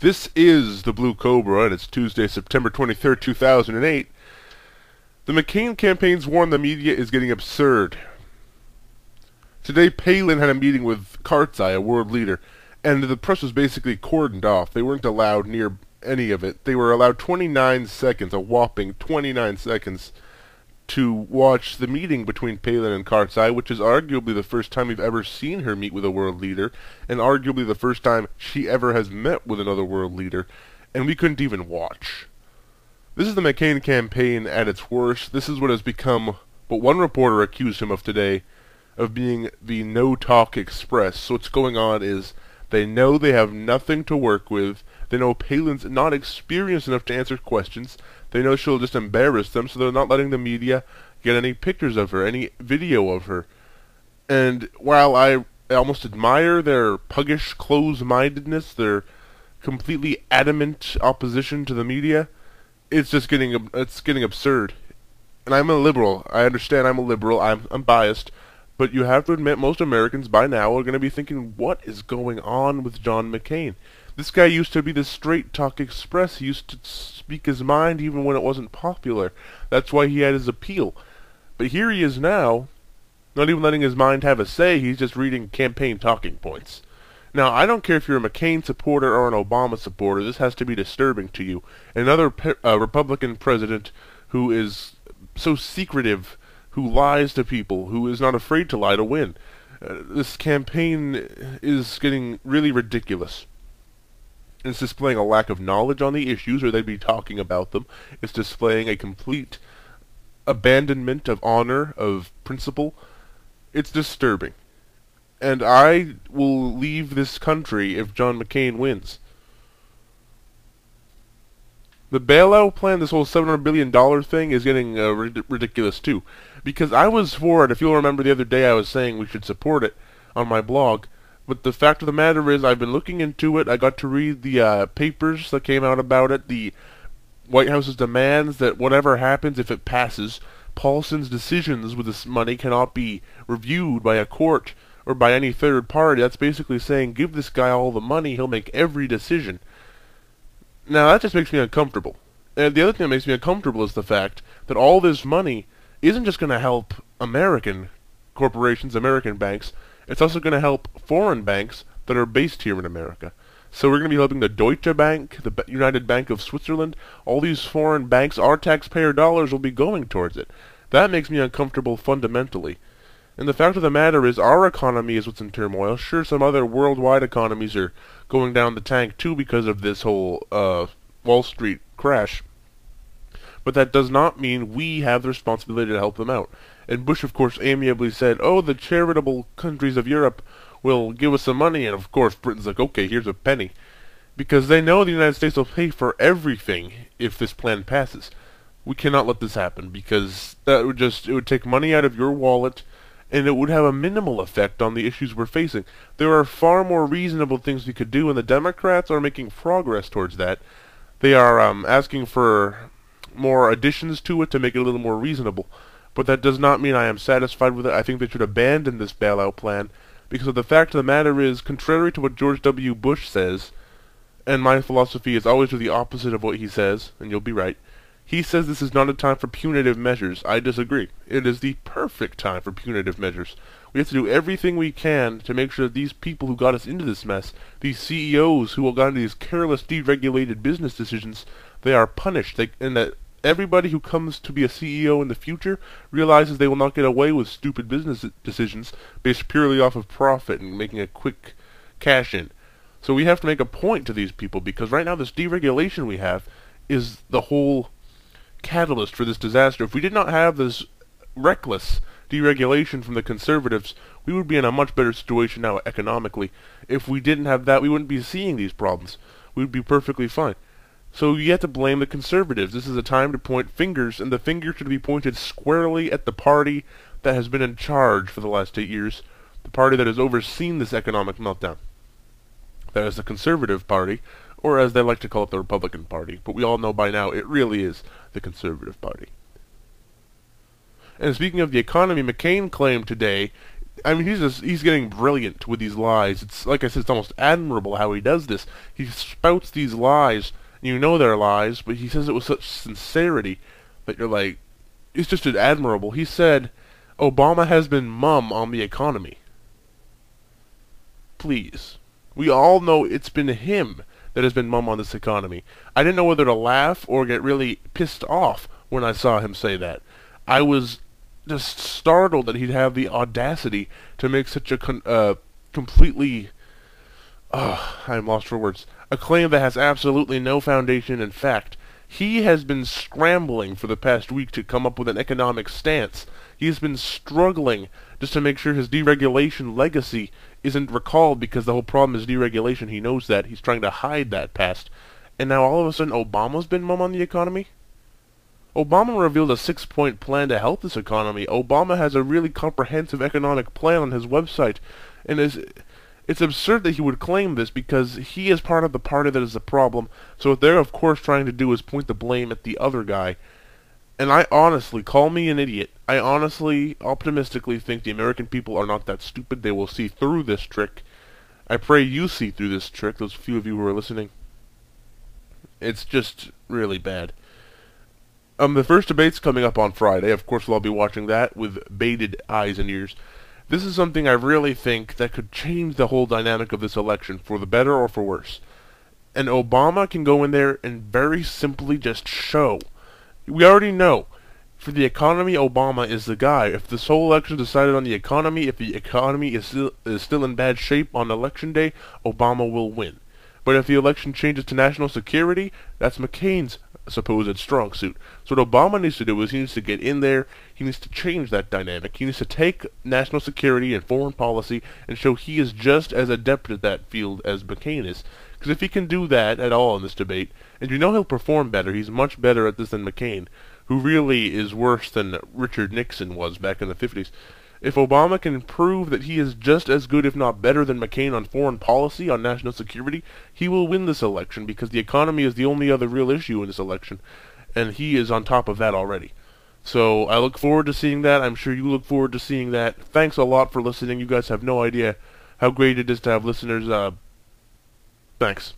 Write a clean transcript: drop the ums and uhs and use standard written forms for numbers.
This is the Blue Cobra, and it's Tuesday, September 23rd, 2008. The McCain campaign's war on the media is getting absurd. Today, Palin had a meeting with Karzai, a world leader, and the press was basically cordoned off. They weren't allowed near any of it. They were allowed 29 seconds, a whopping 29 seconds, to watch the meeting between Palin and Karzai, which is arguably the first time we've ever seen her meet with a world leader, and arguably the first time she ever has met with another world leader, and we couldn't even watch. This is the McCain campaign at its worst. This is what has become what one reporter accused him of today, of being the no-talk express. So what's going on is they know they have nothing to work with. They know Palin's not experienced enough to answer questions. They know she'll just embarrass them, so they're not letting the media get any pictures of her, any video of her. And while I almost admire their puggish close-mindedness, their completely adamant opposition to the media, it's getting absurd. And I'm a liberal. I understand I'm a liberal. I'm biased. But you have to admit most Americans by now are going to be thinking, what is going on with John McCain? This guy used to be the straight-talk express. He used to speak his mind even when it wasn't popular. That's why he had his appeal. But here he is now, not even letting his mind have a say. He's just reading campaign talking points. Now, I don't care if you're a McCain supporter or an Obama supporter. This has to be disturbing to you. Another Republican president who is so secretive, who lies to people, who is not afraid to lie to win. This campaign is getting really ridiculous. It's displaying a lack of knowledge on the issues, or they'd be talking about them. It's displaying a complete abandonment of honor, of principle. It's disturbing. And I will leave this country if John McCain wins. The bailout plan, this whole $700 billion thing, is getting ridiculous too. Because I was for it. If you'll remember the other day I was saying we should support it on my blog. But the fact of the matter is I've been looking into it. I got to read the papers that came out about it. The White House's demands that whatever happens if it passes, Paulson's decisions with this money cannot be reviewed by a court or by any third party. That's basically saying give this guy all the money, he'll make every decision. Now that just makes me uncomfortable. And the other thing that makes me uncomfortable is the fact that all this money isn't just going to help American corporations, American banks. It's also going to help foreign banks that are based here in America. So we're going to be helping the Deutsche Bank, the United Bank of Switzerland. All these foreign banks, our taxpayer dollars will be going towards it. That makes me uncomfortable fundamentally. And the fact of the matter is our economy is what's in turmoil. Sure, some other worldwide economies are going down the tank too because of this whole Wall Street crash. But that does not mean we have the responsibility to help them out. And Bush, of course, amiably said, oh, the charitable countries of Europe will give us some money. And, of course, Britain's like, okay, here's a penny. Because they know the United States will pay for everything if this plan passes. We cannot let this happen because it would take money out of your wallet, and it would have a minimal effect on the issues we're facing. There are far more reasonable things we could do, and the Democrats are making progress towards that. They are asking for more additions to it to make it a little more reasonable. But that does not mean I am satisfied with it. I think they should abandon this bailout plan, because the fact of the matter is, contrary to what George W. Bush says, and my philosophy is always to the opposite of what he says, and you'll be right, he says this is not a time for punitive measures. I disagree. It is the perfect time for punitive measures. We have to do everything we can to make sure that these people who got us into this mess, these CEOs who got into these careless, deregulated business decisions, they are punished, and that everybody who comes to be a CEO in the future realizes they will not get away with stupid business decisions based purely off of profit and making a quick cash in. So we have to make a point to these people, because right now this deregulation we have is the whole catalyst for this disaster. If we did not have this reckless deregulation from the conservatives, we would be in a much better situation now economically. If we didn't have that, we wouldn't be seeing these problems. We would be perfectly fine. So you have to blame the conservatives. This is a time to point fingers, and the finger should be pointed squarely at the party that has been in charge for the last 8 years, the party that has overseen this economic meltdown. That is the Conservative Party, or as they like to call it, the Republican Party. But we all know by now it really is the Conservative Party. And speaking of the economy, McCain claimed today I mean, he's getting brilliant with these lies. It's like I said, it's almost admirable how he does this. He spouts these lies, and you know they're lies, but he says it with such sincerity that you're like, it's just admirable. He said, Obama has been mum on the economy. Please. We all know it's been him that has been mum on this economy. I didn't know whether to laugh or get really pissed off when I saw him say that. I was just startled that he'd have the audacity to make such a completely... I'm lost for words. A claim that has absolutely no foundation in fact. He has been scrambling for the past week to come up with an economic stance. He has been struggling just to make sure his deregulation legacy isn't recalled because the whole problem is deregulation. He knows that. He's trying to hide that past. And now all of a sudden Obama's been mum on the economy? Obama revealed a 6-point plan to help this economy. Obama has a really comprehensive economic plan on his website. And it's absurd that he would claim this because he is part of the party that is the problem. So what they're of course trying to do is point the blame at the other guy. And I honestly, call me an idiot, I honestly, optimistically think the American people are not that stupid. They will see through this trick. I pray you see through this trick, those few of you who are listening. It's just really bad. The first debate's coming up on Friday. Of course, we'll all be watching that with bated eyes and ears. This is something I really think that could change the whole dynamic of this election, for the better or for worse. And Obama can go in there and very simply just show. We already know. For the economy, Obama is the guy. If this whole election is decided on the economy, if the economy is still in bad shape on election day, Obama will win. But if the election changes to national security, that's McCain's supposed strong suit. So what Obama needs to do is he needs to get in there, he needs to change that dynamic. He needs to take national security and foreign policy and show he is just as adept at that field as McCain is. Because if he can do that at all in this debate, and you know he'll perform better, he's much better at this than McCain, who really is worse than Richard Nixon was back in the 50s. If Obama can prove that he is just as good, if not better, than McCain on foreign policy, on national security, he will win this election because the economy is the only other real issue in this election, and he is on top of that already. So I look forward to seeing that. I'm sure you look forward to seeing that. Thanks a lot for listening. You guys have no idea how great it is to have listeners. Thanks.